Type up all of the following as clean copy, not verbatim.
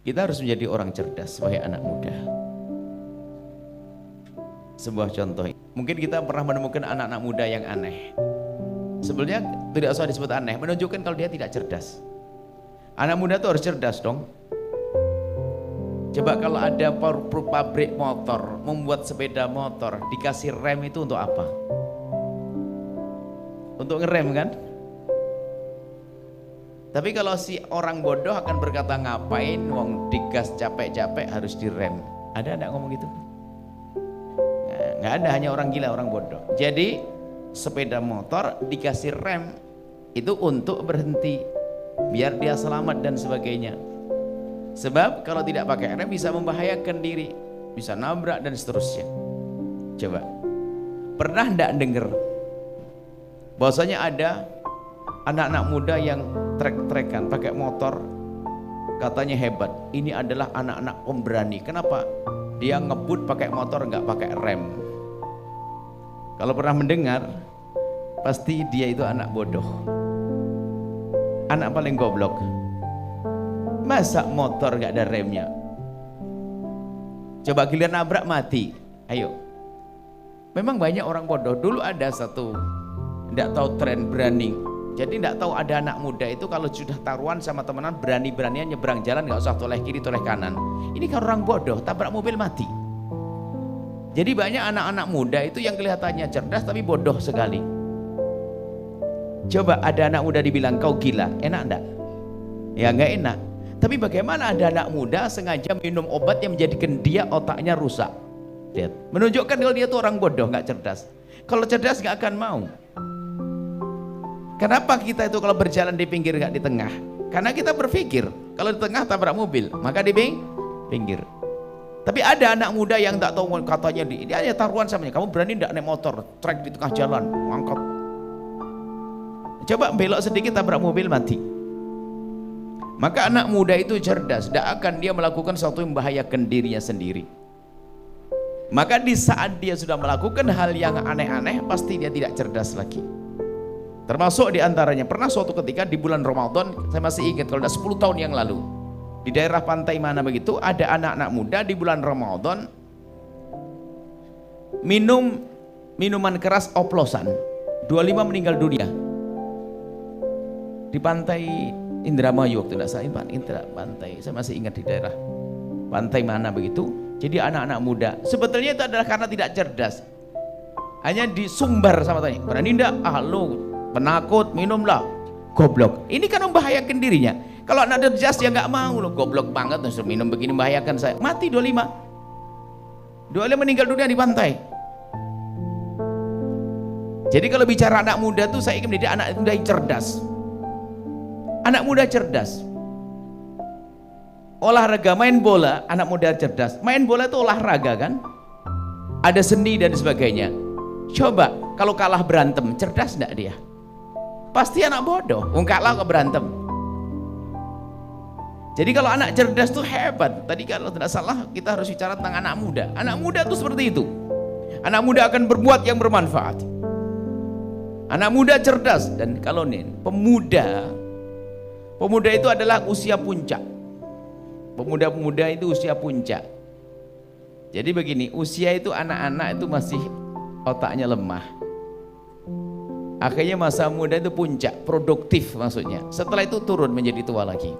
Kita harus menjadi orang cerdas sebagai anak muda. Sebuah contoh, mungkin kita pernah menemukan anak-anak muda yang aneh. Sebenarnya tidak usah disebut aneh, menunjukkan kalau dia tidak cerdas. Anak muda itu harus cerdas dong. Coba kalau ada pabrik motor membuat sepeda motor, dikasih rem itu untuk apa? Untuk ngerem kan? Tapi kalau si orang bodoh akan berkata, ngapain wong digas capek-capek harus direm. Ada enggak ngomong gitu? Nggak ada, hanya orang gila, orang bodoh. Jadi sepeda motor dikasih rem itu untuk berhenti, biar dia selamat dan sebagainya. Sebab kalau tidak pakai rem bisa membahayakan diri, bisa nabrak dan seterusnya. Coba, pernah enggak dengar bahwasanya ada anak-anak muda yang trek-trekan pakai motor, katanya hebat. Ini adalah anak-anak pemberani. Kenapa? Dia ngebut pakai motor nggak pakai rem. Kalau pernah mendengar, pasti dia itu anak bodoh, anak paling goblok. Masa motor nggak ada remnya? Coba giliran nabrak mati. Ayo. Memang banyak orang bodoh. Dulu ada satu, nggak tahu tren berani. Jadi nggak tahu ada anak muda itu kalau sudah taruhan sama temenan berani-beranian nyebrang jalan, nggak usah toleh kiri toleh kanan. Ini kan orang bodoh, tabrak mobil mati. Jadi banyak anak-anak muda itu yang kelihatannya cerdas tapi bodoh sekali. Coba ada anak muda dibilang kau gila, enak enggak? Ya nggak enak. Tapi bagaimana ada anak muda sengaja minum obat yang menjadikan dia otaknya rusak? Lihat, menunjukkan kalau dia itu orang bodoh, nggak cerdas. Kalau cerdas nggak akan mau. Kenapa kita itu kalau berjalan di pinggir nggak di tengah? Karena kita berpikir kalau di tengah tabrak mobil, maka di pinggir. Tapi ada anak muda yang tak tahu, katanya dia hanya taruhan samanya. Kamu berani tidak naik motor, trek di tengah jalan, angkot. Coba belok sedikit tabrak mobil mati. Maka anak muda itu cerdas, tidak akan dia melakukan sesuatu yang membahayakan dirinya sendiri. Maka di saat dia sudah melakukan hal yang aneh-aneh, pasti dia tidak cerdas lagi. Termasuk diantaranya, pernah suatu ketika di bulan Ramadan, saya masih ingat kalau sudah 10 tahun yang lalu, di daerah pantai mana begitu, ada anak-anak muda di bulan Ramadan minum minuman keras oplosan, 25 meninggal dunia di pantai Indramayu waktu tidak saya pantai, saya masih ingat di daerah pantai mana begitu. Jadi anak-anak muda sebetulnya itu adalah karena tidak cerdas, hanya disumbar sama tanya, berani tidak? Lu penakut, minumlah, goblok. Ini kan membahayakan dirinya. Kalau anak cerdas ya nggak mau, loh goblok banget, minum begini membahayakan saya. Mati 25 meninggal dunia di pantai. Jadi kalau bicara anak muda tuh saya ingin mendidik anak muda yang cerdas. Anak muda cerdas. Olahraga, main bola, anak muda cerdas. Main bola itu olahraga kan? Ada seni dan sebagainya. Coba kalau kalah berantem, cerdas enggak dia? Pasti anak bodoh, kalah kok berantem. Jadi kalau anak cerdas tuh hebat. Tadi kalau tidak salah kita harus bicara tentang anak muda. Anak muda tuh seperti itu. Anak muda akan berbuat yang bermanfaat. Anak muda cerdas. Dan kalau nih pemuda itu adalah usia puncak. Pemuda-pemuda itu usia puncak. Jadi begini, usia itu anak-anak itu masih otaknya lemah. Akhirnya masa muda itu puncak, produktif maksudnya. Setelah itu turun menjadi tua lagi.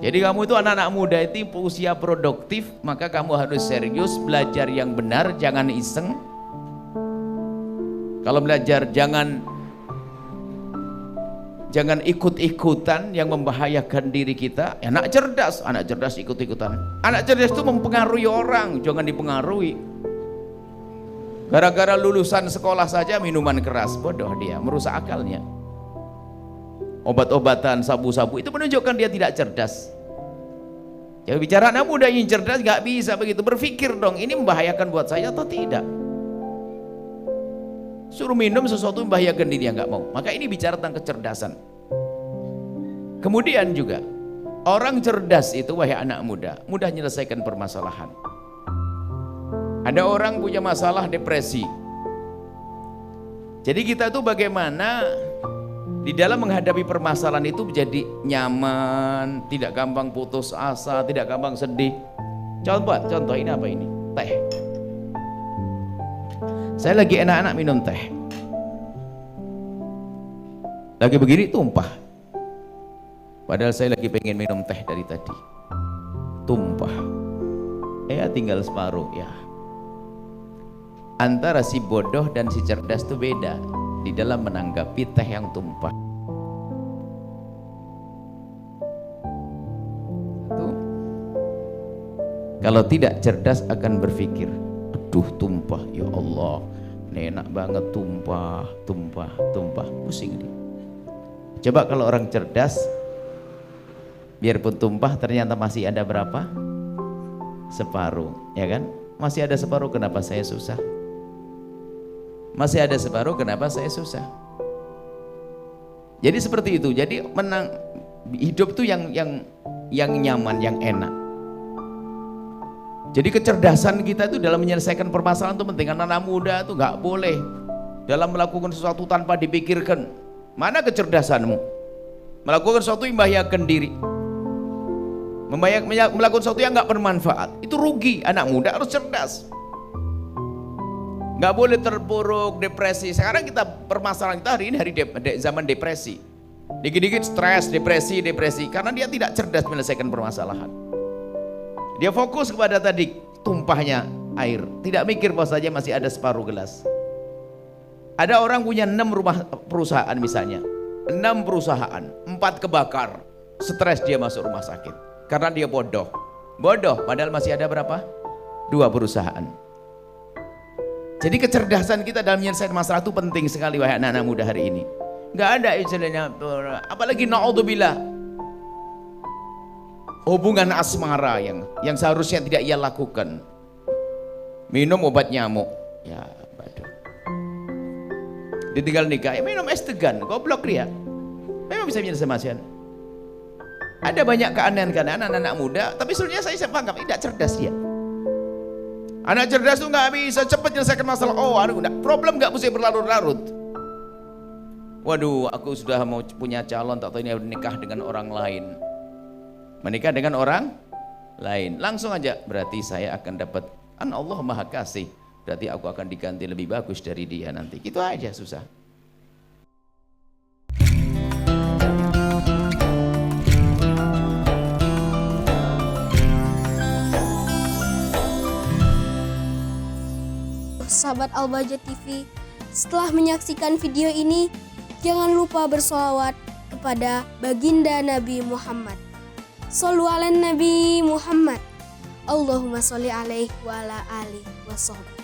Jadi kamu itu anak-anak muda itu usia produktif, maka kamu harus serius belajar yang benar, jangan iseng. Kalau belajar jangan ikut-ikutan yang membahayakan diri kita. Anak cerdas ikut-ikutan. Anak cerdas itu mempengaruhi orang, jangan dipengaruhi. Gara-gara lulusan sekolah saja minuman keras, bodoh dia, merusak akalnya. Obat-obatan, sabu-sabu itu menunjukkan dia tidak cerdas. Jadi bicara anak muda yang cerdas nggak bisa begitu, berpikir dong, ini membahayakan buat saya atau tidak. Suruh minum sesuatu yang membahayakan diri, nggak mau. Maka ini bicara tentang kecerdasan. Kemudian juga orang cerdas itu, wahai anak muda, mudah menyelesaikan permasalahan. Ada orang punya masalah depresi. Jadi kita tuh bagaimana Di dalam menghadapi permasalahan itu menjadi nyaman, tidak gampang putus asa, tidak gampang sedih. Contoh ini apa ini? Teh. Saya lagi enak-enak minum teh. Lagi begini tumpah. Padahal saya lagi pengen minum teh dari tadi. Tumpah. Ya tinggal separuh ya. Antara si bodoh dan si cerdas itu beda di dalam menanggapi teh yang tumpah. Satu. Kalau tidak cerdas akan berpikir, aduh tumpah, ya Allah, ini enak banget tumpah, pusing nih. Coba kalau orang cerdas, biarpun tumpah ternyata masih ada berapa? Separuh, ya kan? Masih ada separuh, kenapa saya susah? Masih ada separuh, kenapa saya susah? Jadi seperti itu. Jadi hidup itu yang nyaman, yang enak. Jadi kecerdasan kita itu dalam menyelesaikan permasalahan itu penting. Anak muda itu nggak boleh dalam melakukan sesuatu tanpa dipikirkan. Mana kecerdasanmu? Melakukan sesuatu yang membahayakan diri, melakukan sesuatu yang nggak bermanfaat, itu rugi. Anak muda harus cerdas. Nggak boleh terpuruk depresi. Sekarang kita permasalahan kita hari ini zaman depresi. Dikit-dikit stres, depresi, karena dia tidak cerdas menyelesaikan permasalahan. Dia fokus kepada tadi tumpahnya air, tidak mikir bahwa saja masih ada separuh gelas. Ada orang punya 6 rumah perusahaan misalnya, 6 perusahaan, 4 kebakar, stres dia masuk rumah sakit karena dia bodoh, padahal masih ada berapa? 2 perusahaan. Jadi kecerdasan kita dalam menyelesaikan masalah itu penting sekali, wahai anak-anak muda hari ini. Nggak ada istilahnya, apalagi na'udzubillah, hubungan asmara yang seharusnya tidak ia lakukan. Minum obat nyamuk, ya baduh. Ditinggal nikah, ya minum es tegan, goblok dia. Memang bisa menyelesaikan masalah. Ada banyak keanehan-keanehan anak-anak muda, tapi sebenarnya saya paham tidak cerdas dia. Anak cerdas itu nggak bisa cepat menyelesaikan masalah. Oh, problem nggak mesti berlarut-larut. Waduh, aku sudah mau punya calon, tak tahu ini menikah dengan orang lain. Menikah dengan orang lain, langsung aja berarti saya akan dapat. Allah Maha Kasih, berarti aku akan diganti lebih bagus dari dia nanti. Gitu aja susah. Sahabat Al-Bahjah TV, setelah menyaksikan video ini, jangan lupa bersolawat kepada baginda Nabi Muhammad. Shollu ala Nabi Muhammad. Allahumma sholli alaihi wa ala alihi wa sahbihi.